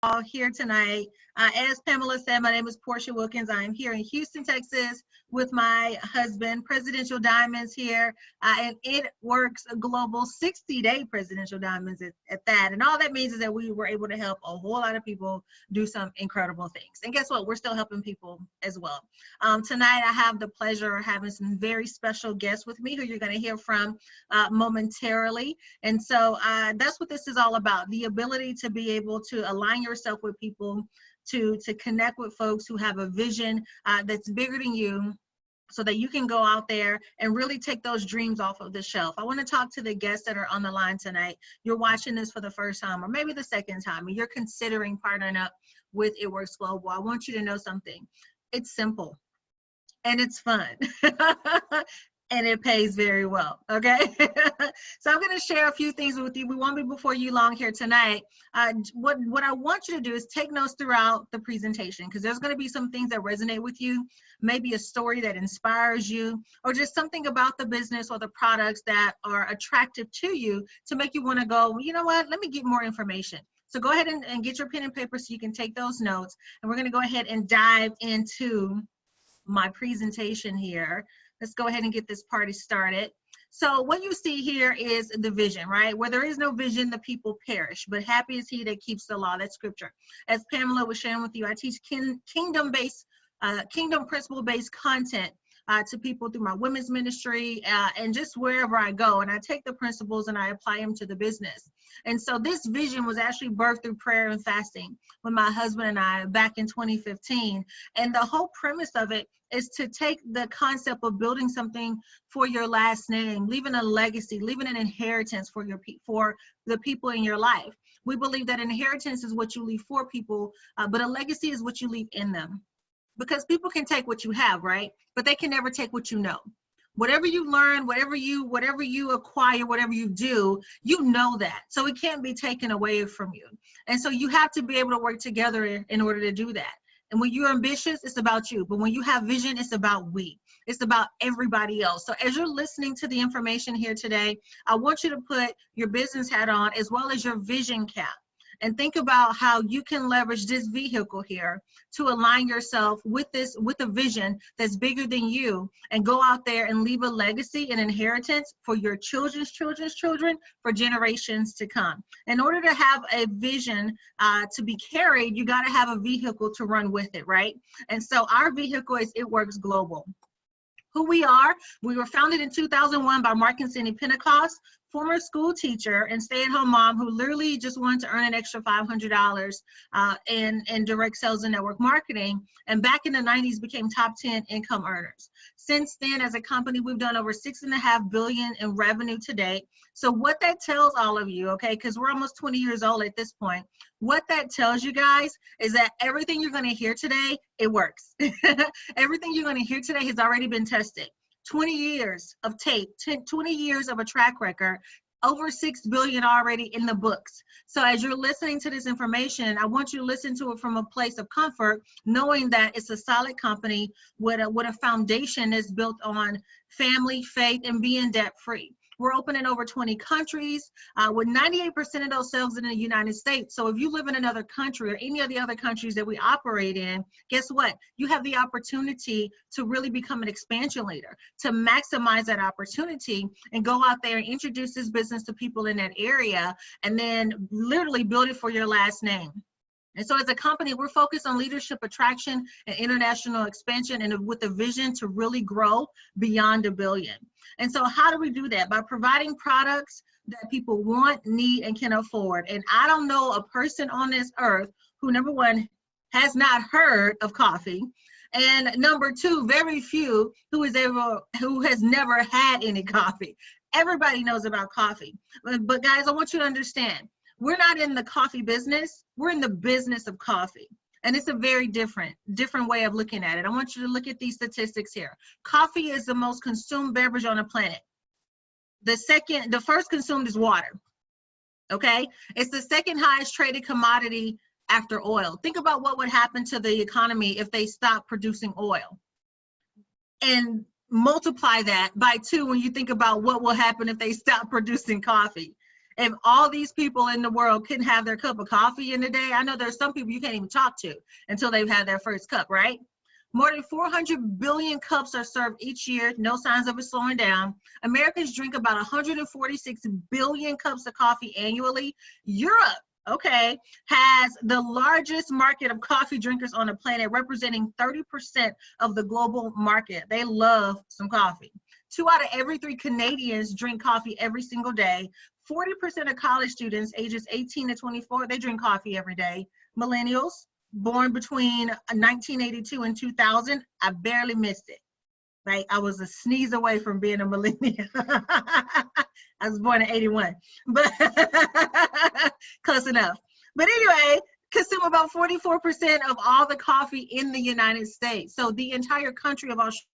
all here tonight. As Pamela said, my name is Porshea Wilkins. I am here in Houston, Texas with my husband, Presidential Diamonds here, and it works a global 60-day Presidential Diamonds at that. And all that means is that we were able to help a whole lot of people do some incredible things. And guess what? We're still helping people as well. Tonight, I have the pleasure of having some very special guests with me who you're going to hear from momentarily. And so that's what this is all about, the ability to be able to align yourself with people, to connect with folks who have a vision that's bigger than you, so that you can go out there and really take those dreams off of the shelf. I want to talk to the guests that are on the line tonight. You're watching this for the first time or maybe the second time, and you're considering partnering up with It Works Global. I want you to know something. It's simple and it's fun. And it pays very well, okay? So I'm gonna share a few things with you. We won't be before you long here tonight. What I want you to do is take notes throughout the presentation, because there's gonna be some things that resonate with you, maybe a story that inspires you, or just something about the business or the products that are attractive to you to make you wanna go, you know what, let me get more information. So go ahead and get your pen and paper so you can take those notes. And we're gonna go ahead and dive into my presentation here. Let's go ahead and get this party started. So what you see here is the vision, right? Where there is no vision, the people perish, but happy is he that keeps the law. That's scripture. As Pamela was sharing with you, I teach kingdom principle-based content to people through my women's ministry and just wherever I go. And I take the principles and I apply them to the business. And so this vision was actually birthed through prayer and fasting with my husband and I back in 2015. And the whole premise of it is to take the concept of building something for your last name, leaving a legacy, leaving an inheritance for the people in your life. We believe that inheritance is what you leave for people, but a legacy is what you leave in them. Because people can take what you have, right? But they can never take what you know. Whatever you learn, whatever you acquire, whatever you do, you know that. So it can't be taken away from you. And so you have to be able to work together in order to do that. And when you're ambitious, it's about you. But when you have vision, it's about we. It's about everybody else. So as you're listening to the information here today, I want you to put your business hat on as well as your vision cap. And think about how you can leverage this vehicle here to align yourself with a vision that's bigger than you, and go out there and leave a legacy and inheritance for your children's children's children for generations to come. In order to have a vision to be carried, you got to have a vehicle to run with it, right? And so our vehicle is It Works Global. Who we are, we were founded in 2001 by Mark and Cindy Pentecost, former school teacher and stay-at-home mom who literally just wanted to earn an extra $500 in direct sales and network marketing, and back in the 90s became top 10 income earners. Since then, as a company, we've done over $6.5 billion in revenue to date. So what that tells all of you, okay, because we're almost 20 years old at this point, what that tells you guys is that everything you're going to hear today, it works. Everything you're going to hear today has already been tested. 20 years of tape, 20 years of a track record, over 6 billion already in the books. So as you're listening to this information, I want you to listen to it from a place of comfort, knowing that it's a solid company with a foundation that's built on family, faith, and being debt free. We're open in over 20 countries with 98% of those sales in the United States. So if you live in another country or any of the other countries that we operate in, guess what? You have the opportunity to really become an expansion leader, to maximize that opportunity and go out there and introduce this business to people in that area, and then literally build it for your last name. And so as a company, we're focused on leadership attraction and international expansion, and with a vision to really grow beyond $1 billion. And so how do we do that? By providing products that people want, need, and can afford. And I don't know a person on this earth who, number one, has not heard of coffee, and number two, very few who has never had any coffee. Everybody knows about coffee. But guys, I want you to understand, we're not in the coffee business, we're in the business of coffee. And it's a very different way of looking at it. I want you to look at these statistics here. Coffee is the most consumed beverage on the planet. The first consumed is water, okay? It's the second highest traded commodity after oil. Think about what would happen to the economy if they stopped producing oil. And multiply that by 2 when you think about what will happen if they stop producing coffee. If all these people in the world couldn't have their cup of coffee in a day, I know there's some people you can't even talk to until they've had their first cup, right? More than 400 billion cups are served each year, no signs of it slowing down. Americans drink about 146 billion cups of coffee annually. Europe, okay, has the largest market of coffee drinkers on the planet, representing 30% of the global market. They love some coffee. 2 out of every 3 Canadians drink coffee every single day. 40% of college students ages 18 to 24, they drink coffee every day. Millennials, born between 1982 and 2000, I barely missed it. Like, I was a sneeze away from being a millennial. I was born in 81, but close enough. But anyway, consume about 44% of all the coffee in the United States. So the entire country of Australia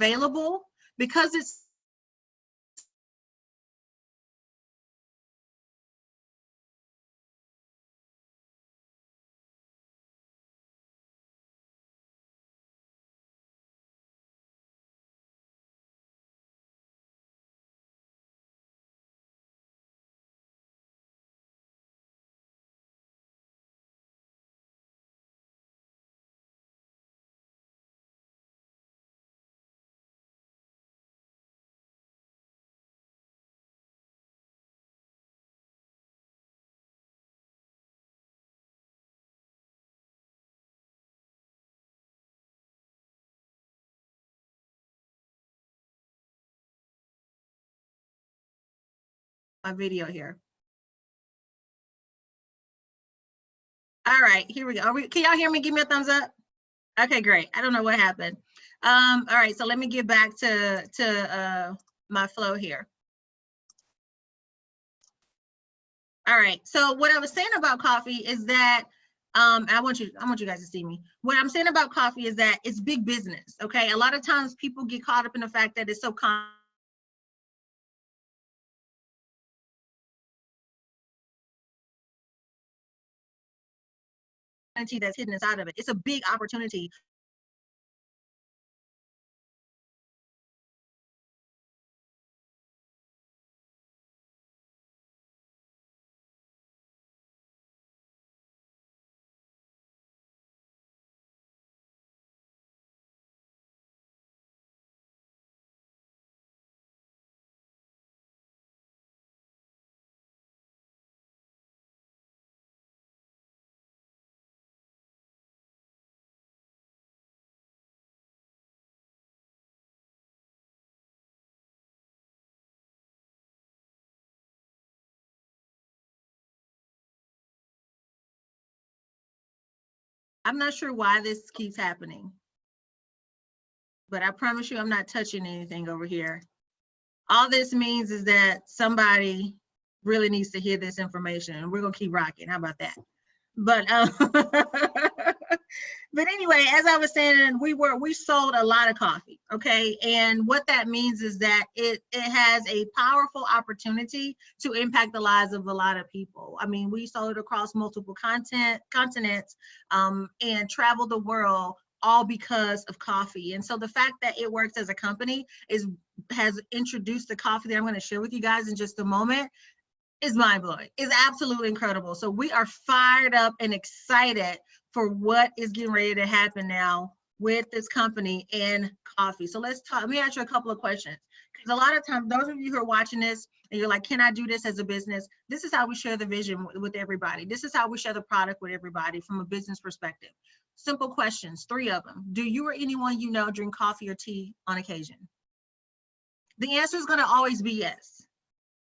available because it's my video here. All right, here we go. Can y'all hear me? Give me a thumbs up. Okay, great. I don't know what happened. All right, so let me get back to my flow here. All right, so what I was saying about coffee is that I want you guys to see me. What I'm saying about coffee is that it's big business. Okay, a lot of times people get caught up in the fact that it's so common that's hidden inside of it. It's a big opportunity. I'm not sure why this keeps happening, but I promise you I'm not touching anything over here. All this means is that somebody really needs to hear this information, and we're gonna keep rocking. How about that? But but anyway, as I was saying, we sold a lot of coffee, okay? And what that means is that it has a powerful opportunity to impact the lives of a lot of people. I mean, we sold it across multiple continents and traveled the world, all because of coffee. And so the fact that it works as a company has introduced the coffee that I'm going to share with you guys in just a moment is mind-blowing. It's absolutely incredible. So we are fired up and excited for what is getting ready to happen now with this company and coffee. So let's talk. Let me ask you a couple of questions, because a lot of times, those of you who are watching this and you're like, can I do this as a business? This is how we share the vision with everybody. This is how we share the product with everybody from a business perspective. Simple questions, 3 of them. Do you or anyone you know drink coffee or tea on occasion? The answer is going to always be yes.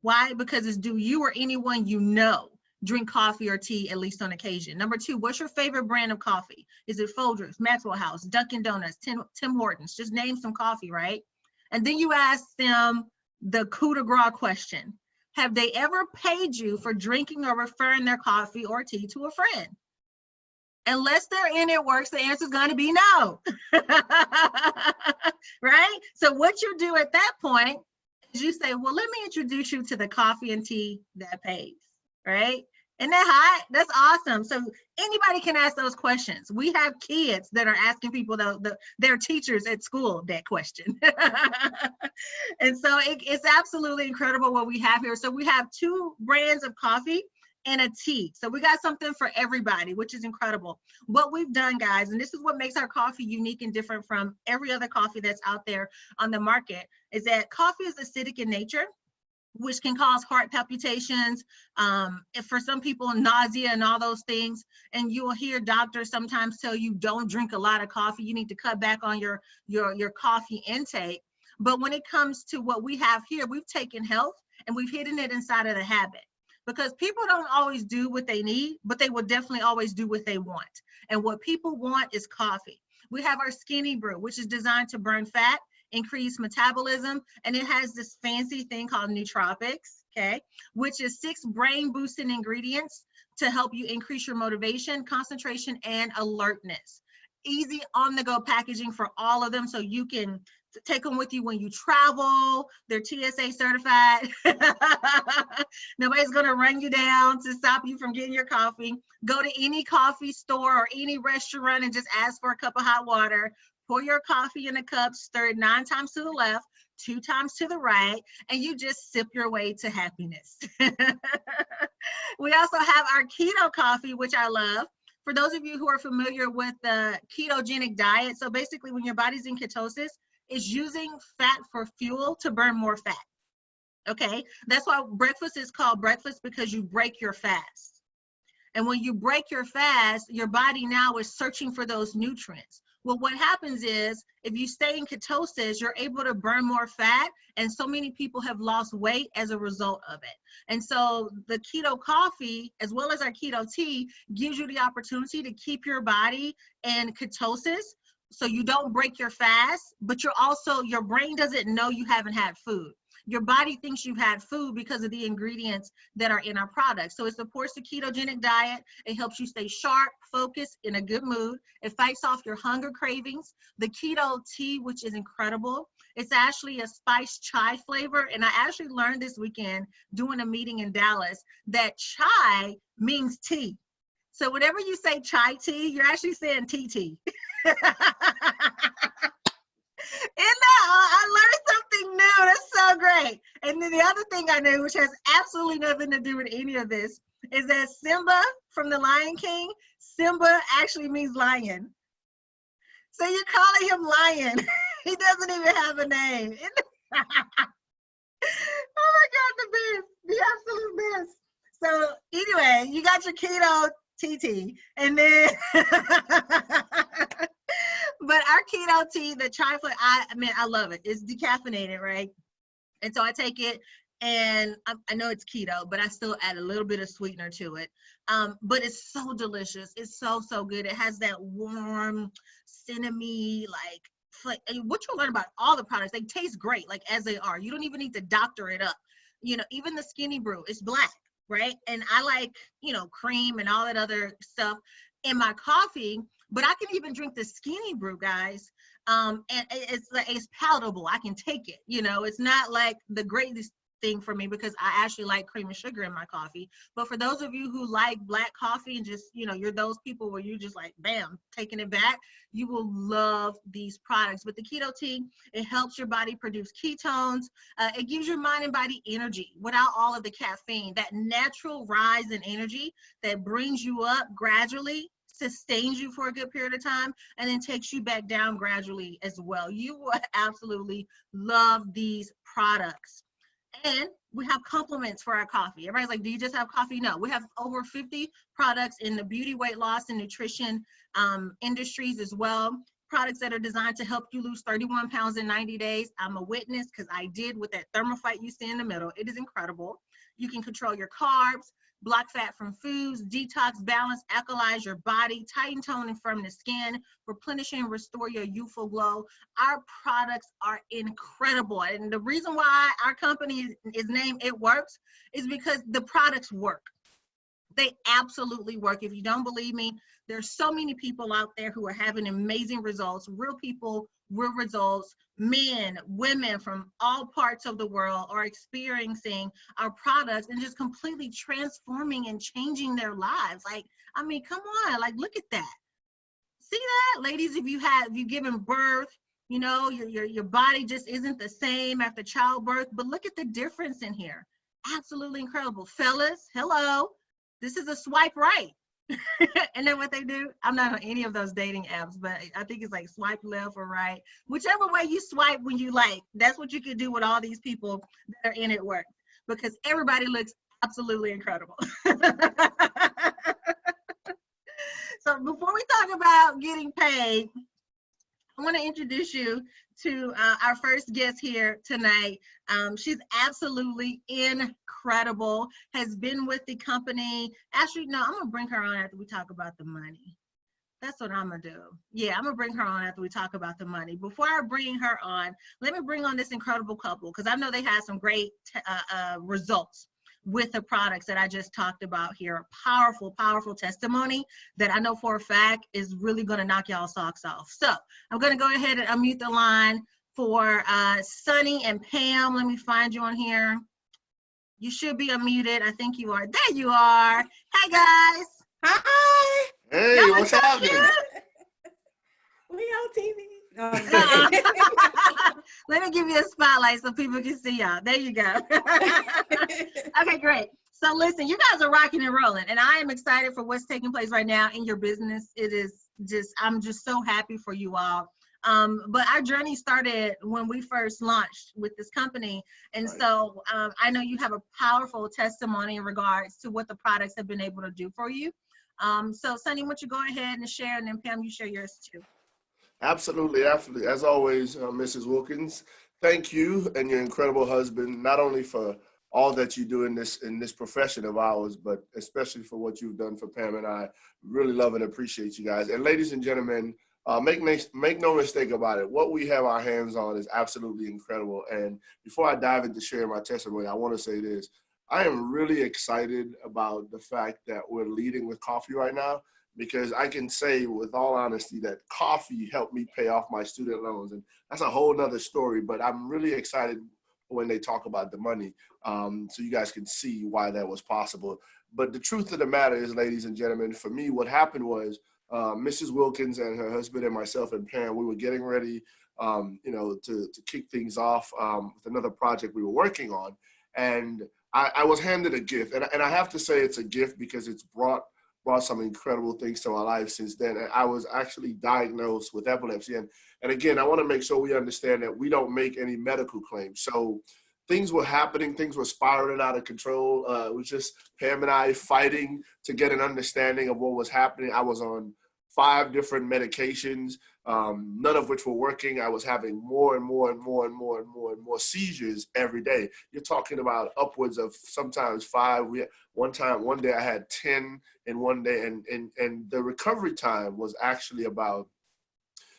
Why? Because it's, do you or anyone you know drink coffee or tea at least on occasion? Number 2, what's your favorite brand of coffee? Is it Folgers, Maxwell House, Dunkin' Donuts, Tim Hortons? Just name some coffee, right? And then you ask them the coup de grace question. Have they ever paid you for drinking or referring their coffee or tea to a friend? Unless they're in it works, the answer is going to be no. Right? So what you do at that point is you say, well, let me introduce you to the coffee and tea that pays. right? Isn't that hot? That's awesome. So anybody can ask those questions. We have kids that are asking people, their teachers at school, that question. And so it's absolutely incredible what we have here. So we have 2 brands of coffee and a tea. So we got something for everybody, which is incredible. What we've done, guys, and this is what makes our coffee unique and different from every other coffee that's out there on the market, is that coffee is acidic in nature, which can cause heart palpitations, and for some people, nausea and all those things. And you will hear doctors sometimes tell you, don't drink a lot of coffee. You need to cut back on your coffee intake. But when it comes to what we have here, we've taken health and we've hidden it inside of the habit. Because people don't always do what they need, but they will definitely always do what they want. And what people want is coffee. We have our skinny brew, which is designed to burn fat, increase metabolism, and it has this fancy thing called nootropics, okay, which is 6 brain boosting ingredients to help you increase your motivation, concentration, and alertness. Easy on the go packaging for all of them, so you can take them with you when you travel. They're TSA certified. Nobody's going to run you down to stop you from getting your coffee. Go to any coffee store or any restaurant and just ask for a cup of hot water. Pour your coffee in a cup, stir it 9 times to the left, 2 times to the right, and you just sip your way to happiness. We also have our keto coffee, which I love. For those of you who are familiar with the ketogenic diet, so basically when your body's in ketosis, it's using fat for fuel to burn more fat. Okay, that's why breakfast is called breakfast, because you break your fast. And when you break your fast, your body now is searching for those nutrients. Well, what happens is if you stay in ketosis, you're able to burn more fat, and so many people have lost weight as a result of it. And so the keto coffee, as well as our keto tea, gives you the opportunity to keep your body in ketosis, so you don't break your fast, but your brain doesn't know you haven't had food. Your body thinks you've had food because of the ingredients that are in our products. So it supports the ketogenic diet. It helps you stay sharp, focused, in a good mood. It fights off your hunger cravings. The keto tea, which is incredible, it's actually a spiced chai flavor. And I actually learned this weekend doing a meeting in Dallas that chai means tea. So whenever you say chai tea, you're actually saying tea. I learned something new. That's so great. And then the other thing I knew, which has absolutely nothing to do with any of this, is that Simba from the Lion King, Simba actually means lion. So you're calling him Lion. He doesn't even have a name. Oh my God, the absolute best. So anyway, you got your keto TT, and then but our keto tea, the chai flavor, I love it. It's decaffeinated, right? And so I take it, and I know it's keto, but I still add a little bit of sweetener to it. But it's so delicious. It's so good. It has that warm, cinnamon, like, what you'll learn about all the products, they taste great, like as they are. You don't even need to doctor it up. Even the skinny brew, it's black, right? And I like, cream and all that other stuff in my coffee, but I can even drink the skinny brew, guys. And it's palatable. I can take it. It's not like the greatest thing for me because I actually like cream and sugar in my coffee. But for those of you who like black coffee and just, you're those people where you're just like, bam, taking it back, you will love these products. But the keto tea, it helps your body produce ketones. It gives your mind and body energy without all of the caffeine, that natural rise in energy that brings you up gradually, sustains you for a good period of time, and then takes you back down gradually as well. You will absolutely love these products. And we have complements for our coffee. Everybody's like, do you just have coffee? No, we have over 50 products in the beauty, weight loss, and nutrition industries as well. Products that are designed to help you lose 31 pounds in 90 days. I'm a witness because I did with that thermophyte you see in the middle. It is incredible. You can control your carbs, block fat from foods, detox, balance, alkalize your body, tighten, tone, and firm the skin, replenish and restore your youthful glow. Our products are incredible. And the reason why our company is named It Works is because the products work. They absolutely work. If you don't believe me, there's so many people out there who are having amazing results, real people, real results. Men, women from all parts of the world are experiencing our products and just completely transforming and changing their lives. Like, I mean, come on, like, look at that. See that, ladies? If you've given birth, you know, your body just isn't the same after childbirth, but look at the difference in here. Absolutely incredible. Fellas, hello. This is a swipe right. And then what they do, I'm not on any of those dating apps, but I think it's like swipe left or right. Whichever way you swipe when you like, that's what you can do with all these people that are in at work, because everybody looks absolutely incredible. So before we talk about getting paid, I want to introduce you to our first guest here tonight. She's absolutely incredible, has been with the company. Actually, no, I'm going to bring her on after we talk about the money. That's what I'm going to do. Yeah, I'm going to bring her on after we talk about the money. Before I bring her on, let me bring on this incredible couple, because I know they had some great results with the products that I just talked about here. Powerful, powerful testimony that I know for a fact is really going to knock y'all socks off. So I'm going to go ahead and unmute the line for Sunny and Pam. Let me find you on here. You should be unmuted. I think you are. There you are. Hey, guys. Hi. Hey, what's happening? We on TV. Oh, let me give you a spotlight so people can see y'all. There you go. Okay, great. So listen, you guys are rocking and rolling, and I am excited for what's taking place right now in your business. It is just, I'm just so happy for you all. But our journey started when we first launched with this company. And right. So I know you have a powerful testimony in regards to what the products have been able to do for you. So Sunny, why don't you go ahead and share, and then Pam, you share yours too. Absolutely, absolutely. As always, Mrs. Wilkins, thank you and your incredible husband, not only for all that you do in this profession of ours, but especially for what you've done for Pam and I. Really love and appreciate you guys. And ladies and gentlemen, make no mistake about it. What we have our hands on is absolutely incredible. And before I dive into sharing my testimony, I want to say this. I am really excited about the fact that we're leading with coffee right now, because I can say with all honesty that coffee helped me pay off my student loans. And that's a whole nother story, but I'm really excited when they talk about the money, so you guys can see why that was possible. But the truth of the matter is, ladies and gentlemen, for me, what happened was Mrs. Wilkins and her husband and myself and Pam, we were getting ready, to kick things off with another project we were working on. And I was handed a gift, and I have to say it's a gift because it's brought some incredible things to my life since then. And I was actually diagnosed with epilepsy. And again, I want to make sure we understand that we don't make any medical claims. So things were happening, things were spiraling out of control. It was just Pam and I fighting to get an understanding of what was happening. I was on 5 different medications, none of which were working. I was having more and more seizures every day. You're talking about upwards of sometimes 5. One day I had 10 in one day, and the recovery time was actually about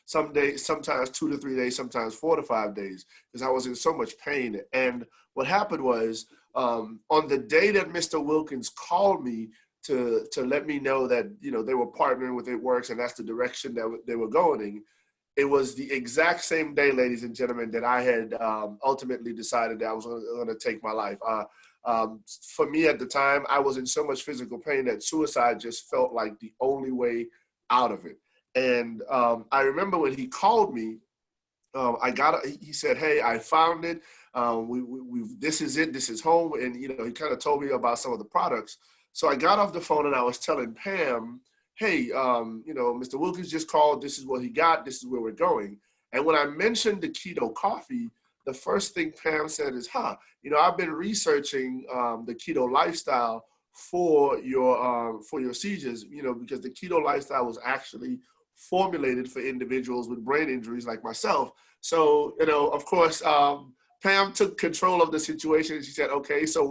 some days, sometimes 2 to 3 days, sometimes 4 to 5 days, because I was in so much pain. And what happened was, on the day that Mr. Wilkins called me to let me know that, they were partnering with It Works and that's the direction that they were going in, it was the exact same day, ladies and gentlemen, that I had ultimately decided that I was going to take my life. For me at the time, I was in so much physical pain that suicide just felt like the only way out of it. And I remember when he called me, he said, "Hey, I found it. This is it. This is home." And, he kind of told me about some of the products. So I got off the phone and I was telling Pam, "Hey, Mr. Wilkins just called. This is what he got. This is where we're going." And when I mentioned the keto coffee, the first thing Pam said is, I've been researching the keto lifestyle for your seizures, because the keto lifestyle was actually formulated for individuals with brain injuries like myself. So, of course, Pam took control of the situation. She said, "Okay, so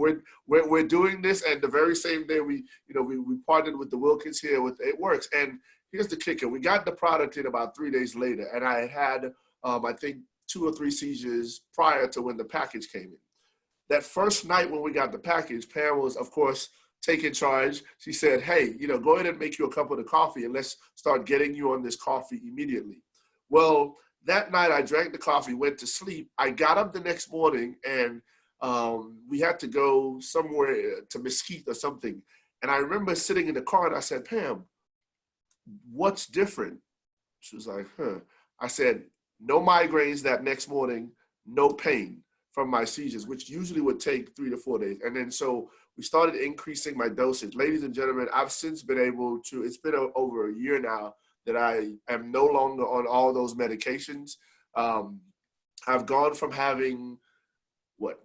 we're doing this." And the very same day we partnered with the Wilkins here with It Works. And here's the kicker: we got the product in about 3 days later, and I had I think 2 or 3 seizures prior to when the package came in. That first night when we got the package, Pam was, of course, taking charge, she said, hey, go ahead and make you a cup of the coffee and let's start getting you on this coffee immediately. Well, that night I drank the coffee, went to sleep. I got up the next morning and we had to go somewhere to Mesquite or something. And I remember sitting in the car and I said, Pam, what's different? She was like, huh. I said, no migraines that next morning, no pain from my seizures, which usually would take 3 to 4 days. And then so we started increasing my dosage. Ladies and gentlemen, I've since been able to, it's been over a year now that I am no longer on all those medications. I've gone from having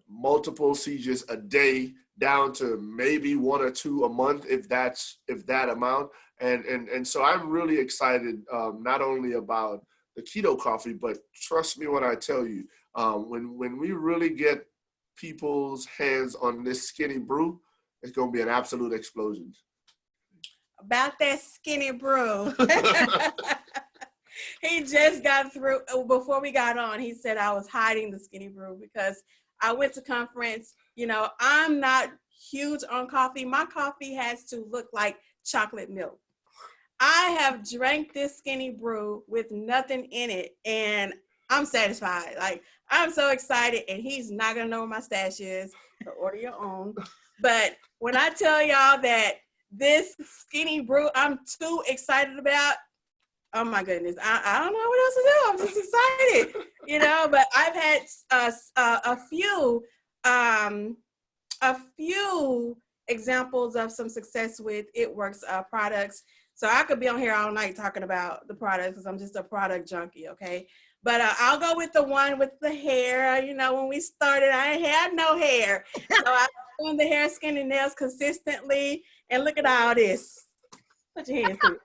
multiple seizures a day down to maybe 1 or 2 a month, if that amount. And so I'm really excited, not only about the keto coffee, but trust me when I tell you, when we really get people's hands on this skinny brew, it's going to be an absolute explosion. About that skinny brew. He just got through, before we got on, he said I was hiding the skinny brew because I went to conference. I'm not huge on coffee. My coffee has to look like chocolate milk. I have drank this skinny brew with nothing in it, and I'm satisfied. Like, I'm so excited, and he's not going to know where my stash is, so order your own. But when I tell y'all that this skinny brew I'm too excited about, oh my goodness, I don't know what else to do. I'm just excited, but I've had a few examples of some success with It Works products. So I could be on here all night talking about the products because I'm just a product junkie, okay? But I'll go with the one with the hair. When we started, I ain't had no hair. So I was doing the hair, skin, and nails consistently. And look at all this. Put your hands through.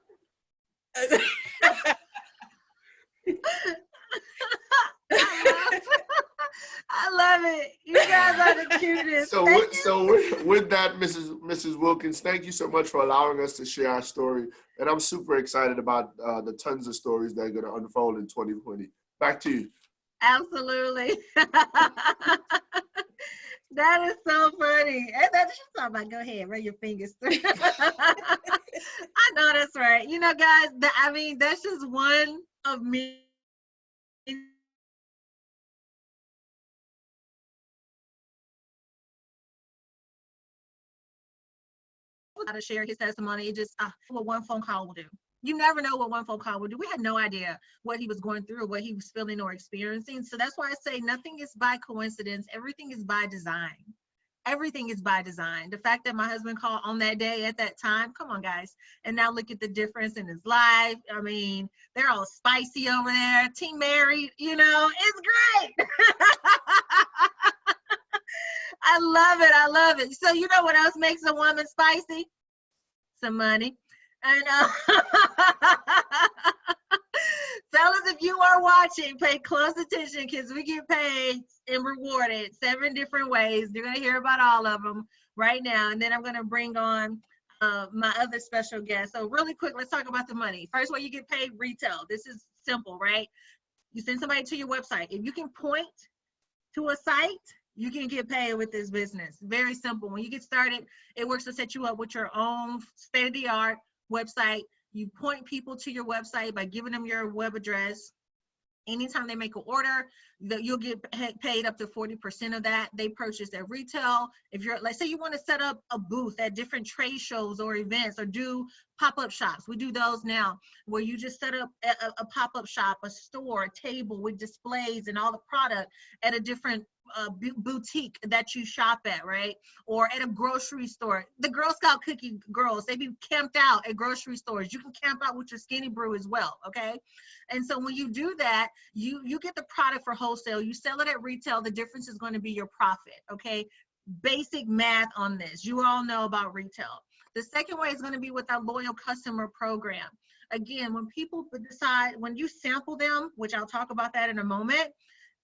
I love it. You guys are the cutest. So with that, Mrs. Wilkins, thank you so much for allowing us to share our story. And I'm super excited about the tons of stories that are going to unfold in 2020. Back to you. Absolutely. That is so funny. And that's just talking about, go ahead, run your fingers through. I know that's right. Guys, that's just one of me. How to share his testimony. It just what one phone call will do. You never know what one phone call will do. We had no idea what he was going through, what he was feeling or experiencing. So that's why I say nothing is by coincidence. Everything is by design. Everything is by design. The fact that my husband called on that day at that time, come on, guys. And now look at the difference in his life. They're all spicy over there. Team married, it's great. I love it. I love it. So you know what else makes a woman spicy? Some money. And fellas, if you are watching, pay close attention because we get paid and rewarded 7 different ways. You're going to hear about all of them right now. And then I'm going to bring on my other special guest. So really quick, let's talk about the money. First way you get paid, retail. This is simple, right? You send somebody to your website. If you can point to a site, you can get paid with this business. Very simple. When you get started, It Works to set you up with your own state-of-the-art website. You point people to your website by giving them your web address. Anytime they make an order, you'll get paid up to 40% of that. They purchase at retail. If you're, let's say you want to set up a booth at different trade shows or events or do pop-up shops. We do those now where you just set up a pop-up shop, a store, a table with displays and all the product at a different boutique that you shop at, right? Or at a grocery store. The Girl Scout cookie girls, they be camped out at grocery stores. You can camp out with your skinny brew as well, okay? And so when you do that, you get the product for wholesale. You sell it at retail. The difference is going to be your profit, okay? Basic math on this. You all know about retail. The second way is going to be with our loyal customer program. Again, when people decide, when you sample them, which I'll talk about that in a moment,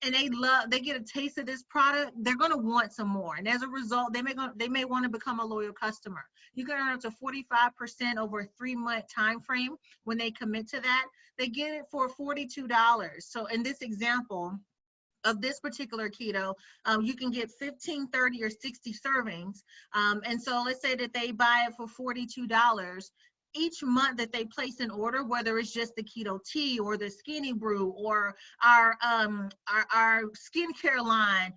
and they get a taste of this product, they're going to want some more. And as a result, they may want to become a loyal customer. You can earn up to 45% over a 3-month time frame when they commit to that. They get it for $42. So in this example, of this particular keto, you can get 15, 30, or 60 servings. And so let's say that they buy it for $42. Each month that they place an order, whether it's just the keto tea or the skinny brew or our skincare line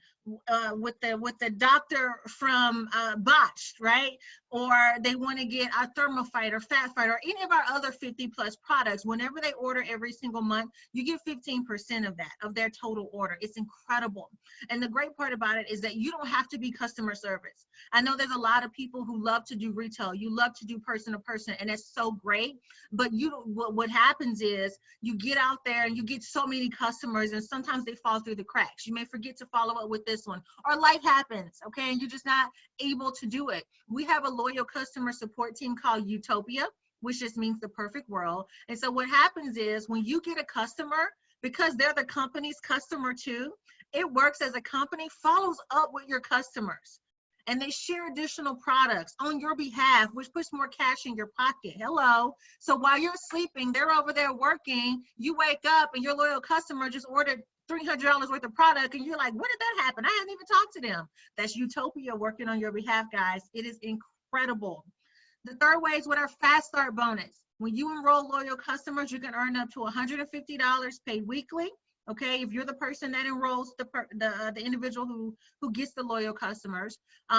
with the doctor from Botched, right? Or they want to get our Thermofight or Fat Fight or any of our other 50 plus products. Whenever they order every single month, you get 15% of that, of their total order. It's incredible. And the great part about it is that you don't have to be customer service. I know there's a lot of people who love to do retail. You love to do person to person, and that's so great. But what happens is you get out there and you get so many customers, and sometimes they fall through the cracks. You may forget to follow up with this one, or life happens, okay, and you're just not able to do it. We have a loyal customer support team called Utopia, which just means the perfect world. And so what happens is when you get a customer, because they're the company's customer too, it works as a company follows up with your customers, and they share additional products on your behalf, which puts more cash in your pocket. Hello. So while you're sleeping, they're over there working. You wake up and your loyal customer just ordered $300 worth of product, and you're like, when did that happen? I haven't even talked to them. That's Utopia working on your behalf, guys. It is incredible. The third way is with our Fast Start bonus. When you enroll loyal customers, you can earn up to $150 paid weekly. Okay, if you're the person that enrolls the individual who gets the loyal customers,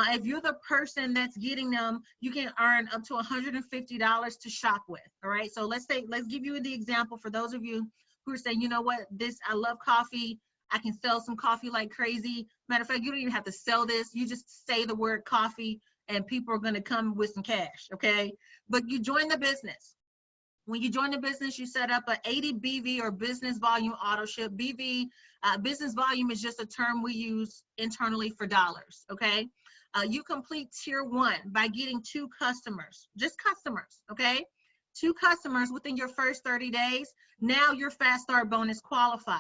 if you're the person that's getting them, you can earn up to $150 to shop with. All right, so let's give you the example for those of you who are saying, you know what, I love coffee. I can sell some coffee like crazy. Matter of fact, you don't even have to sell this. You just say the word coffee, and people are going to come with some cash. Okay, but you join the business. When you join the business, you set up a 80 BV or business volume auto ship. BV, business volume is just a term we use internally for dollars, okay? You complete tier 1 by getting 2 customers, just customers, okay? 2 customers within your first 30 days. Now your Fast Start bonus qualified.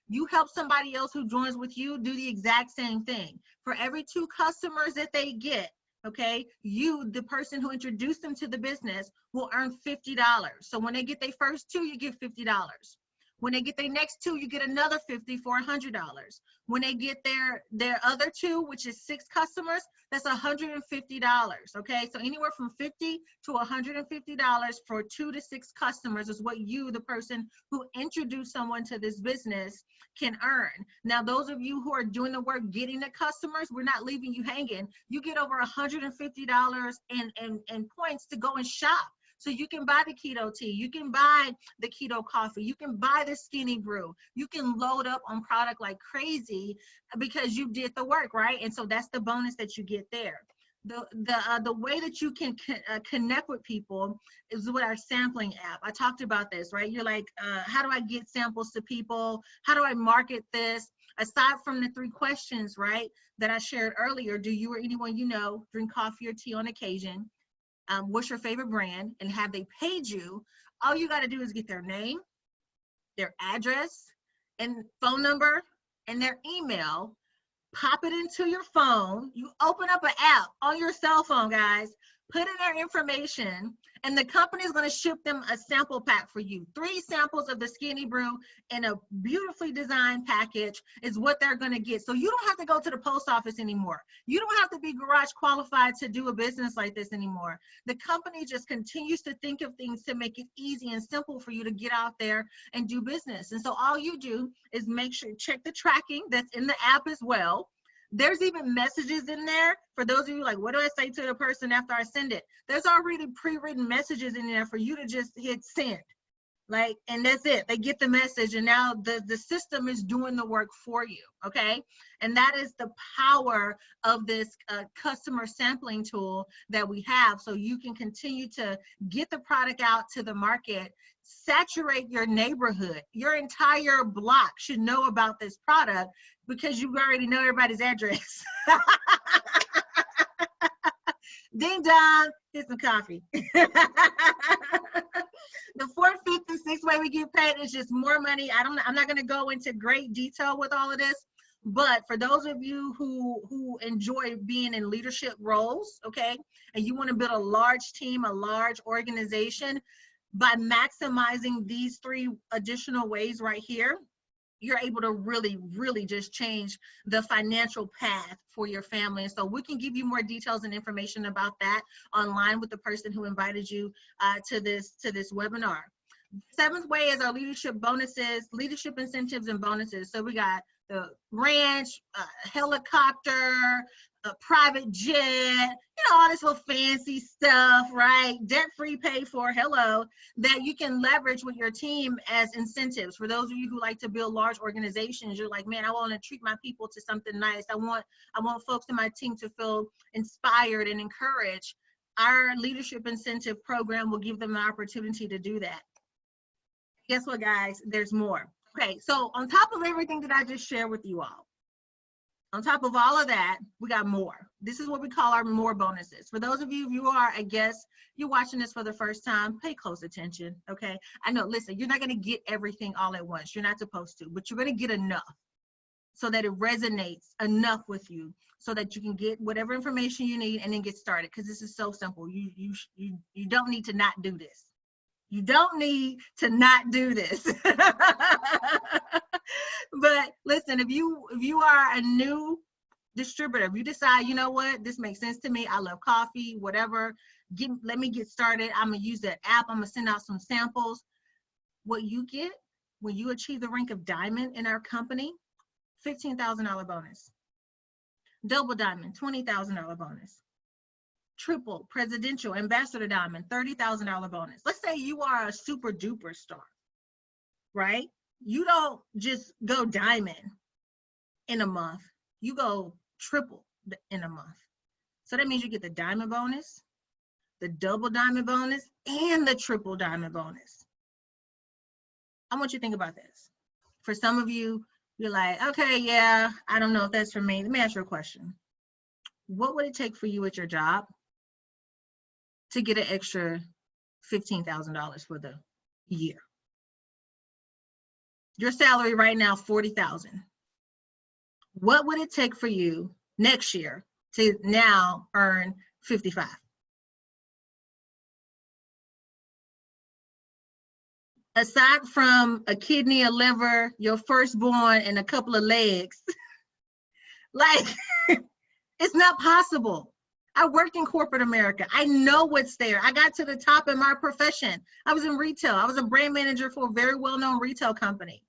You help somebody else who joins with you do the exact same thing. For every 2 customers that they get, okay, you, the person who introduced them to the business, will earn $50. So when they get their first 2, you get $50. When they get their next 2, you get another 50 for $100. When they get their other 2, which is 6 customers, that's $150. Okay, so anywhere from $50 to $150 for 2 to 6 customers is what you, the person who introduced someone to this business, can earn. Now, those of you who are doing the work getting the customers, we're not leaving you hanging. You get over $150 in points to go and shop. So you can buy the keto tea, you can buy the keto coffee, you can buy the skinny brew, you can load up on product like crazy because you did the work, right? And so that's the bonus that you get there. The way that you can connect with people is with our sampling app. I talked about this, right? You're like, how do I get samples to people? How do I market this? Aside from the 3 questions, right, that I shared earlier, do you or anyone you know drink coffee or tea on occasion? What's your favorite brand? And have they paid you? All you got to do is get their name, their address, and phone number, and their email. Pop it into your phone. You open up an app on your cell phone, guys. Put in their information, and the company is going to ship them a sample pack for you. 3 samples of the skinny brew in a beautifully designed package is what they're going to get. So you don't have to go to the post office anymore. You don't have to be garage qualified to do a business like this anymore. The company just continues to think of things to make it easy and simple for you to get out there and do business. And so all you do is make sure, check the tracking that's in the app as well. There's even messages in there for those of you like, what do I say to the person after I send it? There's already pre-written messages in there for you to just hit send, like, and that's it. They get the message, and now the system is doing the work for you, okay? And that is the power of this customer sampling tool that we have, so you can continue to get the product out to the market, saturate your neighborhood. Your entire block should know about this product because you already know everybody's address. Ding dong, get some coffee. The 4th, 5th, and 6th way we get paid is just more money. I'm not going to go into great detail with all of this, but for those of you who enjoy being in leadership roles, okay, and you want to build a large team, a large organization, by maximizing these 3 additional ways right here, you're able to really, really just change the financial path for your family. And so we can give you more details and information about that online with the person who invited you to this webinar. Seventh way is our leadership bonuses, leadership incentives and bonuses. So we got the ranch, helicopter, a private jet, all this little fancy stuff, right? Debt-free, paid for, hello, that you can leverage with your team as incentives. For those of you who like to build large organizations, you're like, man, I want to treat my people to something nice. I want folks in my team to feel inspired and encouraged. Our leadership incentive program will give them the opportunity to do that. Guess what, guys? There's more. Okay, so on top of everything that I just shared with you all, on top of all of that, we got more. This is what we call our more bonuses. For those of you, if you are a guest, you're watching this for the first time, pay close attention, okay? I know, listen, you're not gonna get everything all at once. You're not supposed to, but you're gonna get enough so that it resonates enough with you so that you can get whatever information you need and then get started, because this is so simple. You don't need to not do this. You don't need to not do this. But listen, if you are a new distributor, if you decide, you know what, this makes sense to me, I love coffee, whatever, let me get started. I'm gonna use that app. I'm gonna send out some samples. What you get when you achieve the rank of diamond in our company, $15,000 bonus. Double diamond, $20,000 bonus. Triple presidential ambassador diamond, $30,000 bonus. Let's say you are a super duper star, right? You don't just go diamond in a month, you go triple in a month. So that means you get the diamond bonus, the double diamond bonus, and the triple diamond bonus. I want you to think about this. For some of you, you're like, okay, yeah, I don't know if that's for me. Let me ask you a question. What would it take for you at your job to get an extra $15,000 for the year? Your salary right now, $40,000. What would it take for you next year to now earn $55,000? Aside from a kidney, a liver, your firstborn, and a couple of legs, like, it's not possible. I worked in corporate America. I know what's there. I got to the top in my profession. I was in retail. I was a brand manager for a very well-known retail company.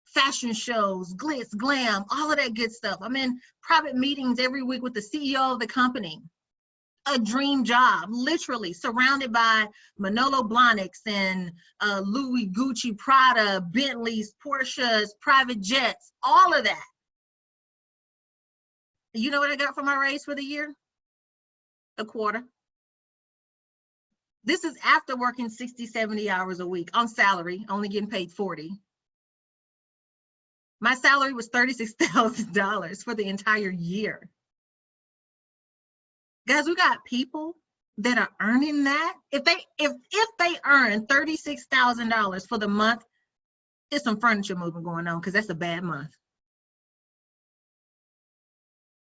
Fashion shows, glitz, glam, all of that good stuff. I'm in private meetings every week with the CEO of the company. A dream job, literally surrounded by Manolo Blahniks and Louis, Gucci, Prada, Bentleys, Porsches, private jets, all of that. You know what I got for my raise for the year? A quarter. This is after working 60, 70 hours a week on salary, only getting paid 40. My salary was $36,000 for the entire year. Guys, we got people that are earning that. If they earn $36,000 for the month, there's some furniture moving going on, because that's a bad month.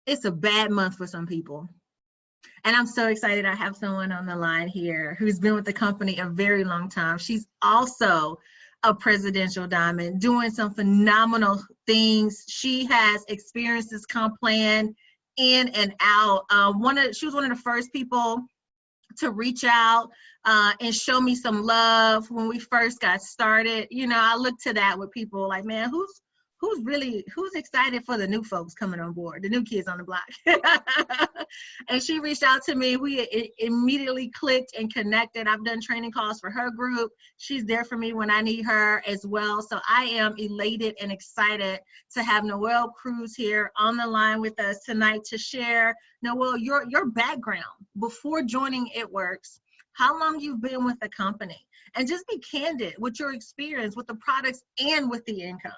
It's a bad month for some people. And I'm so excited I have someone on the line here who's been with the company a very long time. She's also a presidential diamond, doing some phenomenal things. She has experienced this comp plan in and out. She was one of the first people to reach out and show me some love when we first got started. I look to that with people like, man, who's excited for the new folks coming on board, the new kids on the block. And she reached out to me. We immediately clicked and connected. I've done training calls for her group. She's there for me when I need her as well. So I am elated and excited to have Noelle Cruz here on the line with us tonight to share, Noelle, your background before joining It Works, how long you've been with the company, and just be candid with your experience with the products and with the income.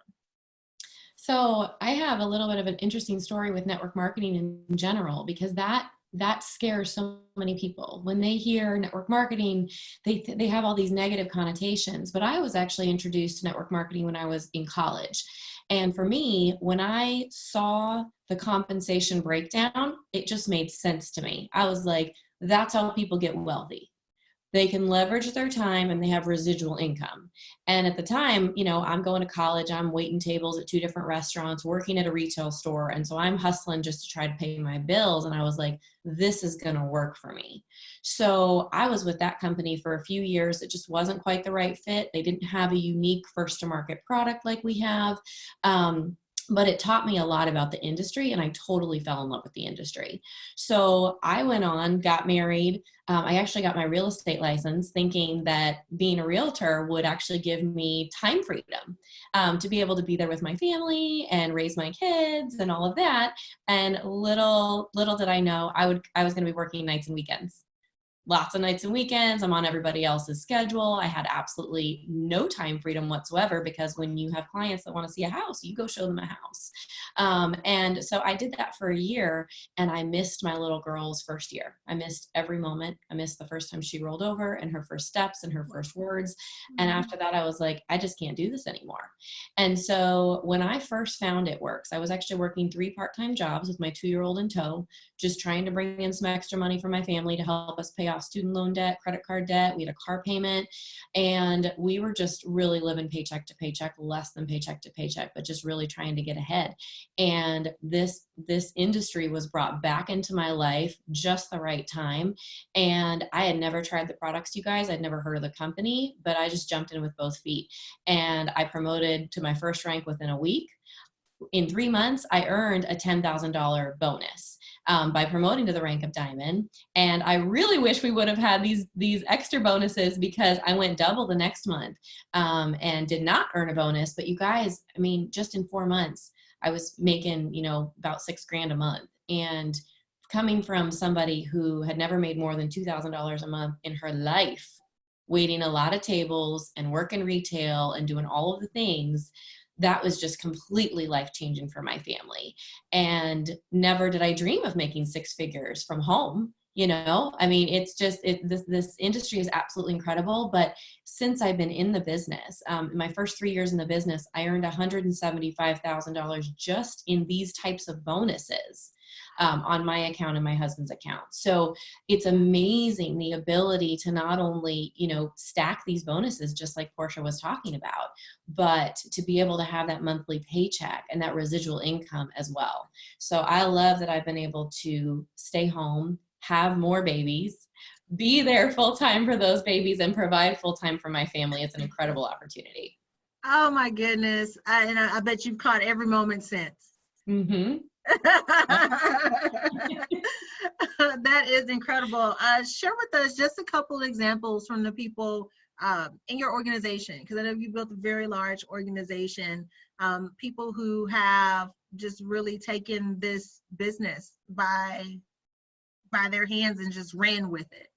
So I have a little bit of an interesting story with network marketing in general, because that scares so many people. When they hear network marketing, they have all these negative connotations. But I was actually introduced to network marketing when I was in college. And for me, when I saw the compensation breakdown, it just made sense to me. I was like, that's how people get wealthy. they can leverage their time, and they have residual income. And at the time, you know, I'm going to college, I'm waiting tables at 2 different restaurants, working at a retail store. And so I'm hustling just to try to pay my bills. And I was like, this is going to work for me. So I was with that company for a few years. It just wasn't quite the right fit. They didn't have a unique first to market product like we have. But it taught me a lot about the industry, and I totally fell in love with the industry. So I went on, got married. I actually got my real estate license thinking that being a realtor would actually give me time freedom to be able to be there with my family and raise my kids and all of that. And little did I know I was going to be working nights and weekends. Lots of nights and weekends. I'm on everybody else's schedule. I had absolutely no time freedom whatsoever, because when you have clients that want to see a house, you go show them a house. And so I did that for a year, and I missed my little girl's first year. I missed every moment. I missed the first time she rolled over and her first steps and her first words. And after that, I was like, I just can't do this anymore. And so when I first found It Works, I was actually working 3 part-time jobs with my 2-year-old in tow, just trying to bring in some extra money for my family to help us pay off student loan debt, credit card debt. We had a car payment, and we were just really living paycheck to paycheck, less than paycheck to paycheck, but just really trying to get ahead. And this industry was brought back into my life just the right time. And I had never tried the products, you guys. I'd never heard of the company, but I just jumped in with both feet. And I promoted to my first rank within a week. In 3 months, I earned a $10,000 bonus by promoting to the rank of diamond. And I really wish we would have had these extra bonuses, because I went double the next month and did not earn a bonus. But you guys, I mean, just in 4 months, I was making, you know, about $6,000 a month. And coming from somebody who had never made more than $2,000 a month in her life, waiting a lot of tables and working retail and doing all of the things, that was just completely life-changing for my family. And never did I dream of making 6 figures from home. You know, I mean, it's just, this industry is absolutely incredible. But since I've been in the business, in my first 3 years in the business, I earned $175,000 just in these types of bonuses on my account and my husband's account. So it's amazing, the ability to not only, you know, stack these bonuses, just like Porshea was talking about, but to be able to have that monthly paycheck and that residual income as well. So I love that I've been able to stay home, have more babies, be there full time for those babies, and provide full time for my family. It's an incredible opportunity. Oh my goodness. I bet you've caught every moment since. Mm-hmm. That is incredible. Share with us just a couple examples from the people in your organization, because I know you built a very large organization, people who have just really taken this business by their hands and just ran with it.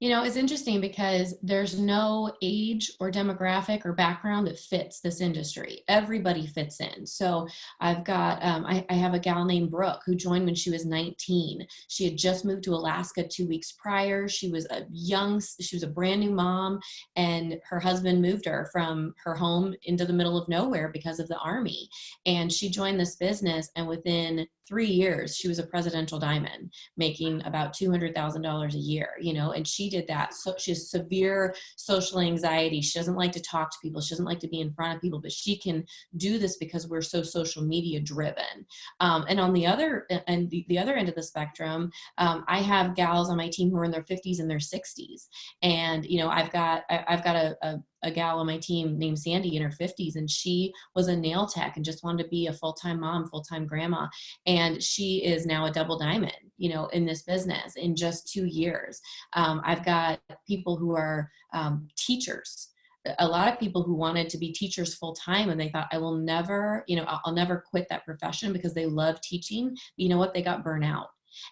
You know, it's interesting because there's no age or demographic or background that fits this industry. Everybody fits in. So I've got, I have a gal named Brooke who joined when she was 19. She had just moved to Alaska 2 weeks prior. She was a brand new mom, and her husband moved her from her home into the middle of nowhere because of the Army. And she joined this business, and within 3 years, she was a presidential diamond, making about $200,000 a year, you know, and she did that. So she has severe social anxiety. She doesn't like to talk to people. She doesn't like to be in front of people, but she can do this because we're so social media driven. And on the other end of the spectrum, I have gals on my team who are in their 50s and their 60s. And, you know, I've got a gal on my team named Sandy in her 50s, and she was a nail tech and just wanted to be a full-time mom, full-time grandma. And she is now a double diamond, you know, in this business in just 2 years. I've got people who are teachers. A lot of people who wanted to be teachers full-time, and they thought, I will never, you know, I'll never quit that profession because they love teaching. You know what? They got burnout,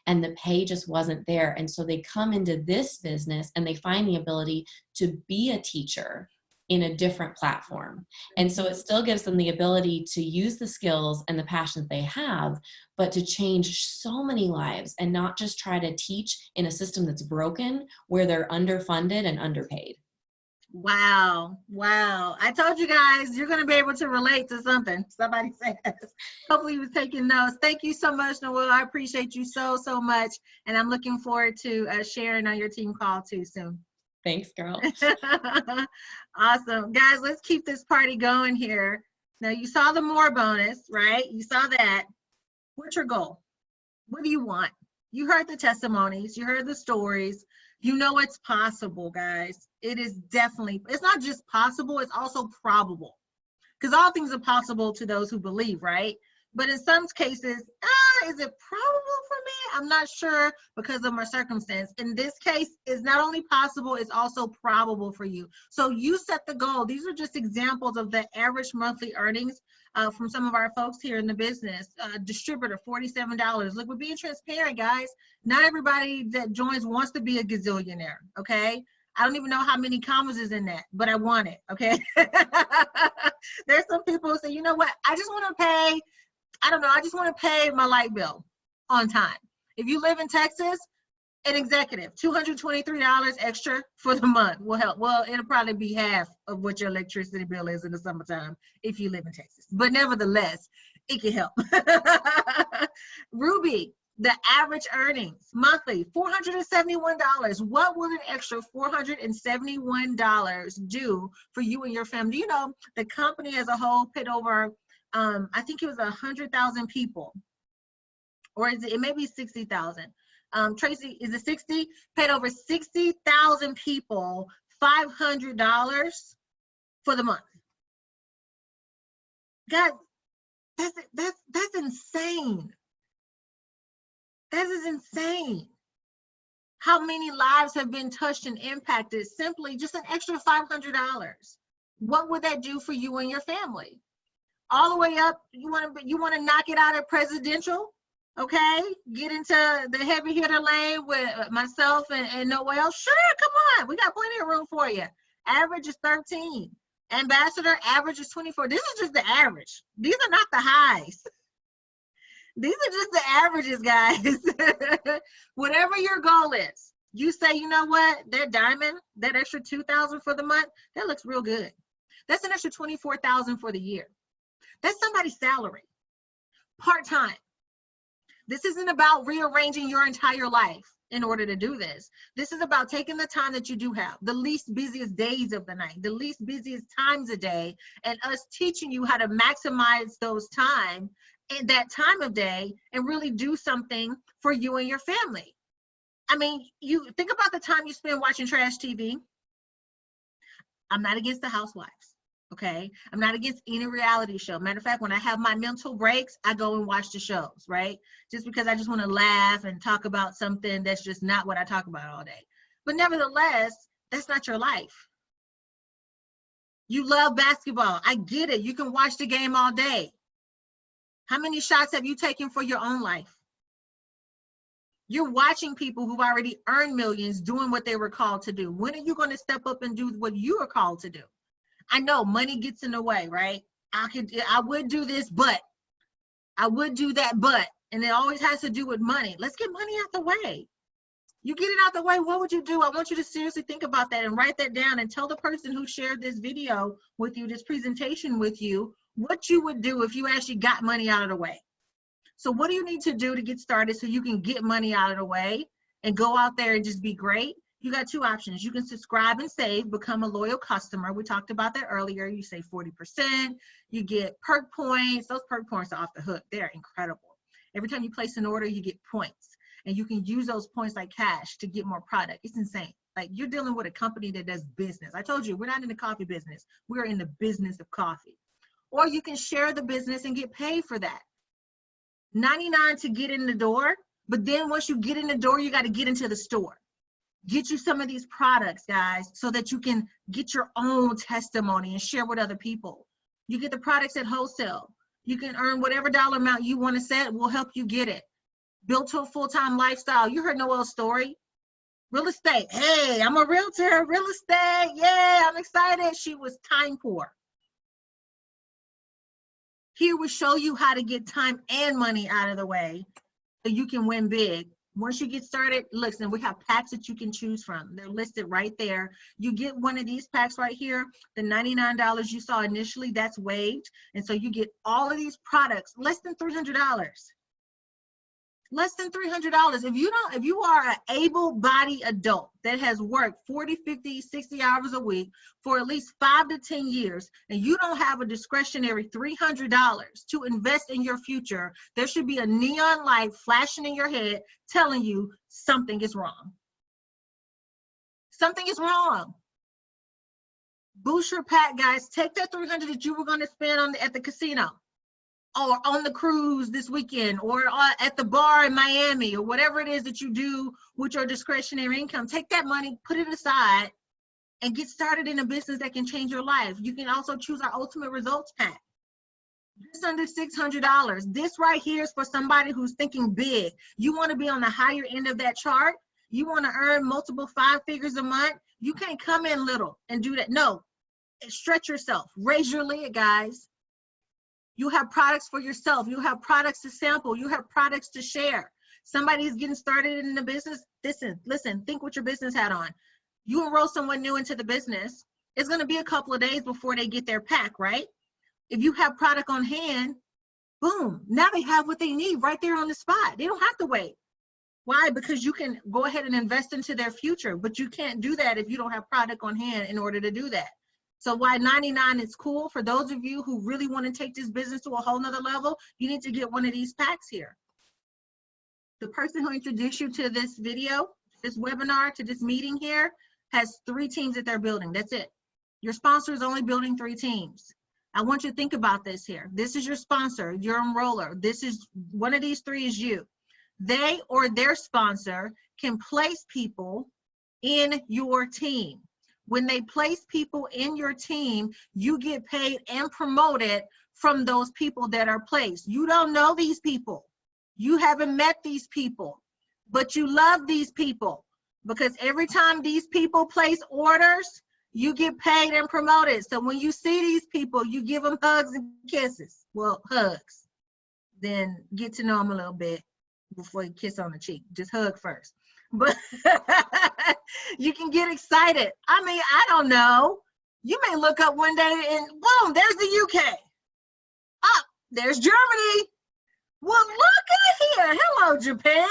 and the pay just wasn't there. And so they come into this business and they find the ability to be a teacher in a different platform. And so it still gives them the ability to use the skills and the passion that they have, but to change so many lives and not just try to teach in a system that's broken where they're underfunded and underpaid. Wow. Wow. I told you guys, you're going to be able to relate to something somebody says. Hopefully you was taking notes. Thank you so much, Noelle. I appreciate you so much. And I'm looking forward to sharing on your team call too soon. Thanks, girl. Awesome. Guys, let's keep this party going here. Now, you saw the more bonus, right? You saw that. What's your goal? What do you want? You heard the testimonies. You heard the stories. You know it's possible, guys. It is definitely, it's not just possible, it's also probable. Because all things are possible to those who believe, right? But in some cases, is it probable for me? I'm not sure because of my circumstance. In this case, it's not only possible, it's also probable for you. So you set the goal. These are just examples of the average monthly earnings from some of our folks here in the business. Distributor, $47. Look, we're being transparent, guys. Not everybody that joins wants to be a gazillionaire, okay? I don't even know how many commas is in that, but I want it, okay? There's some people who say, you know what, I just want to pay, I don't know, I just want to pay my light bill on time. If you live in Texas, an executive, $223 extra for the month will help. Well, it'll probably be half of what your electricity bill is in the summertime if you live in Texas. But nevertheless, it can help. Ruby, the average earnings monthly, $471. What will an extra $471 do for you and your family? Do you know the company as a whole paid over, I think it was 100,000 people, or is it may be 60,000. Tracy, is it 60? Paid over 60,000 people $500 for the month. Guys, that's insane. That is insane. How many lives have been touched and impacted simply just an extra $500? What would that do for you and your family? All the way up, you want to knock it out at presidential? Okay, get into the heavy hitter lane with myself and Noelle. Sure, come on, we got plenty of room for you. Average is 13. Ambassador, average is 24. This is just the average. These are not the highs. These are just the averages, guys. Whatever your goal is, you say, you know what, that diamond, that extra $2,000 for the month, that looks real good. That's an extra $24,000 for the year. That's somebody's salary, part-time. This isn't about rearranging your entire life in order to do this. This is about taking the time that you do have, the least busiest days of the night, the least busiest times a day, and us teaching you how to maximize those time in that time of day and really do something for you and your family. I mean, you think about the time you spend watching trash TV. I'm not against the housewives. Okay, I'm not against any reality show. Matter of fact, when I have my mental breaks, I go and watch the shows, right? Just because I just want to laugh and talk about something that's just not what I talk about all day. But nevertheless, that's not your life. You love basketball. I get it. You can watch the game all day. How many shots have you taken for your own life? You're watching people who've already earned millions doing what they were called to do. When are you going to step up and do what you are called to do? I know money gets in the way, right? I would do this, but I would do that, but, and it always has to do with money. Let's get money out the way. You get it out the way, what would you do? I want you to seriously think about that and write that down and tell the person who shared this video with you, this presentation with you, what you would do if you actually got money out of the way. So what do you need to do to get started so you can get money out of the way and go out there and just be great? You got two options. You can subscribe and save, become a loyal customer. We talked about that earlier. You save 40%, you get perk points. Those perk points are off the hook. They're incredible. Every time you place an order, you get points, and you can use those points like cash to get more product. It's insane. Like, you're dealing with a company that does business. I told you, we're not in the coffee business. We're in the business of coffee. Or you can share the business and get paid for that. $99 to get in the door, but then once you get in the door, you got to get into the store. Get you some of these products, guys, so that you can get your own testimony and share with other people. You get the products at wholesale. You can earn whatever dollar amount you want to set. We'll help you get it. Built to a full-time lifestyle. You heard Noelle's story. Real estate. Hey, I'm a realtor. Real estate. Yeah, I'm excited. She was time poor. Here we show you how to get time and money out of the way so you can win big. Once you get started, listen, we have packs that you can choose from. They're listed right there. You get one of these packs right here. The $99 you saw initially, that's waived. And so you get all of these products, less than $300. Less than $300. If you are an able-bodied adult that has worked 40, 50, 60 hours a week for at least 5 to 10 years, and you don't have a discretionary $300 to invest in your future, there should be a neon light flashing in your head telling you something is wrong. Something is wrong. Boost your pack, guys. Take that $300 that you were going to spend at the casino, or on the cruise this weekend, or at the bar in Miami, or whatever it is that you do with your discretionary income. Take that money, put it aside, and get started in a business that can change your life. You can also choose our Ultimate Results Pack. Just under $600. This right here is for somebody who's thinking big. You want to be on the higher end of that chart. You want to earn multiple 5 figures a month. You can't come in little and do that. No, stretch yourself. Raise your lid, guys. You have products for yourself. You have products to sample. You have products to share. Somebody's getting started in the business. Listen, think with your business hat on. You enroll someone new into the business. It's going to be a couple of days before they get their pack, right? If you have product on hand, boom, now they have what they need right there on the spot. They don't have to wait. Why? Because you can go ahead and invest into their future, but you can't do that if you don't have product on hand in order to do that. So why 99 is cool, for those of you who really want to take this business to a whole nother level, you need to get one of these packs here. The person who introduced you to this video, this webinar, to this meeting here, has 3 teams that they're building. That's it. Your sponsor is only building 3 teams. I want you to think about this here. This is your sponsor, your enroller. This is one of these 3 is you. They or their sponsor can place people in your team. When they place people in your team, you get paid and promoted from those people that are placed. You don't know these people. You haven't met these people, but you love these people, because every time these people place orders, you get paid and promoted. So when you see these people, you give them hugs and kisses. Well, hugs. Then get to know them a little bit before you kiss on the cheek. Just hug first. But you can get excited. I mean, I don't know. You may look up one day and boom, there's the UK. Oh, there's Germany. Well, look at here. Hello, Japan.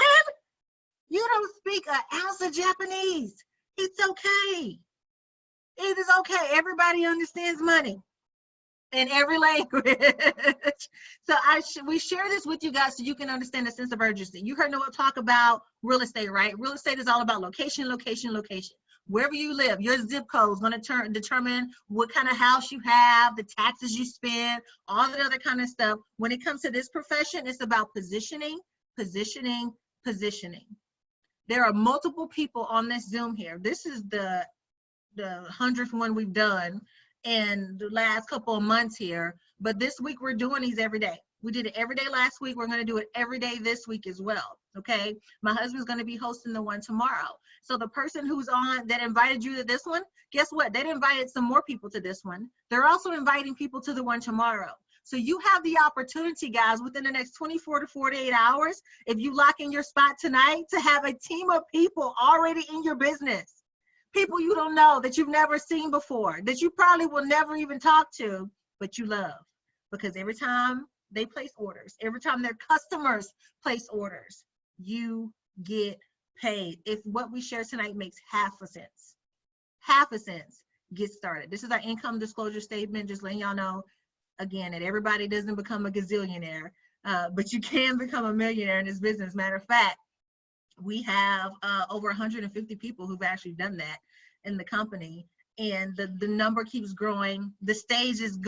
You don't speak an ounce of Japanese. It's okay. It is okay. Everybody understands money in every language. So we share this with you guys so you can understand the sense of urgency. You heard Noelle talk about real estate, right? Real estate is all about location, location, location. Wherever you live, your zip code is going to determine what kind of house you have, the taxes you spend, all the other kind of stuff. When it comes to this profession, it's about positioning, positioning, positioning. There are multiple people on this Zoom here. This is the 100th one we've done in the last couple of months here, but this week we're doing these every day. We did it every day last week. We're going to do it every day this week as well. Okay. My husband's going to be hosting the one tomorrow. So the person who's on that invited you to this one, guess what? They invited some more people to this one. They're also inviting people to the one tomorrow. So you have the opportunity, guys, within the next 24 to 48 hours, if you lock in your spot tonight, to have a team of people already in your business. People you don't know, that you've never seen before, that you probably will never even talk to, but you love. Because every time they place orders, every time their customers place orders, you get paid. If what we share tonight makes half a cent, get started. This is our income disclosure statement, just letting y'all know, again, that everybody doesn't become a gazillionaire, but you can become a millionaire in this business. Matter of fact, we have over 150 people who've actually done that in the company, and the number keeps growing. The stage is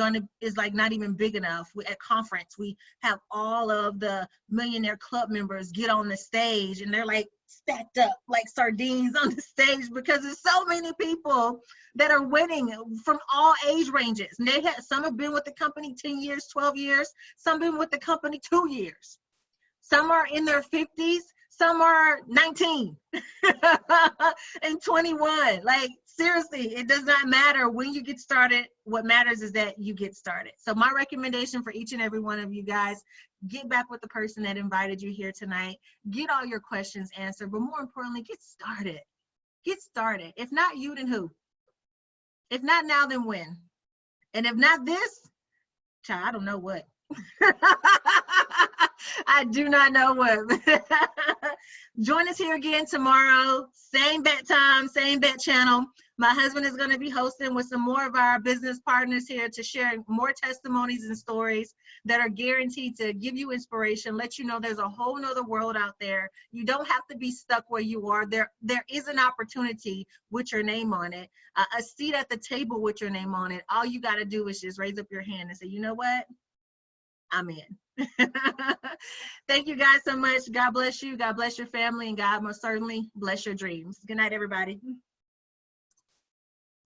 like not even big enough. At conference, we have all of the millionaire club members get on the stage, and they're like stacked up like sardines on the stage, because there's so many people that are winning from all age ranges. And some have been with the company 10 years, 12 years, some been with the company 2 years. Some are in their 50s. Some are 19 and 21. Like, seriously, it does not matter when you get started. What matters is that you get started. So my recommendation for each and every one of you guys, get back with the person that invited you here tonight. Get all your questions answered, but more importantly, get started. Get started. If not you, then who? If not now, then when? And if not this, child, I don't know what. I do not know what. Join us here again tomorrow. Same bat time, same bat channel. My husband is going to be hosting with some more of our business partners here to share more testimonies and stories that are guaranteed to give you inspiration, let you know there's a whole nother world out there. You don't have to be stuck where you are. There is an opportunity with your name on it, a seat at the table with your name on it. All you got to do is just raise up your hand and say, you know what? I'm in. Thank you guys so much. God bless you. God bless your family. And God most certainly bless your dreams. Good night, everybody.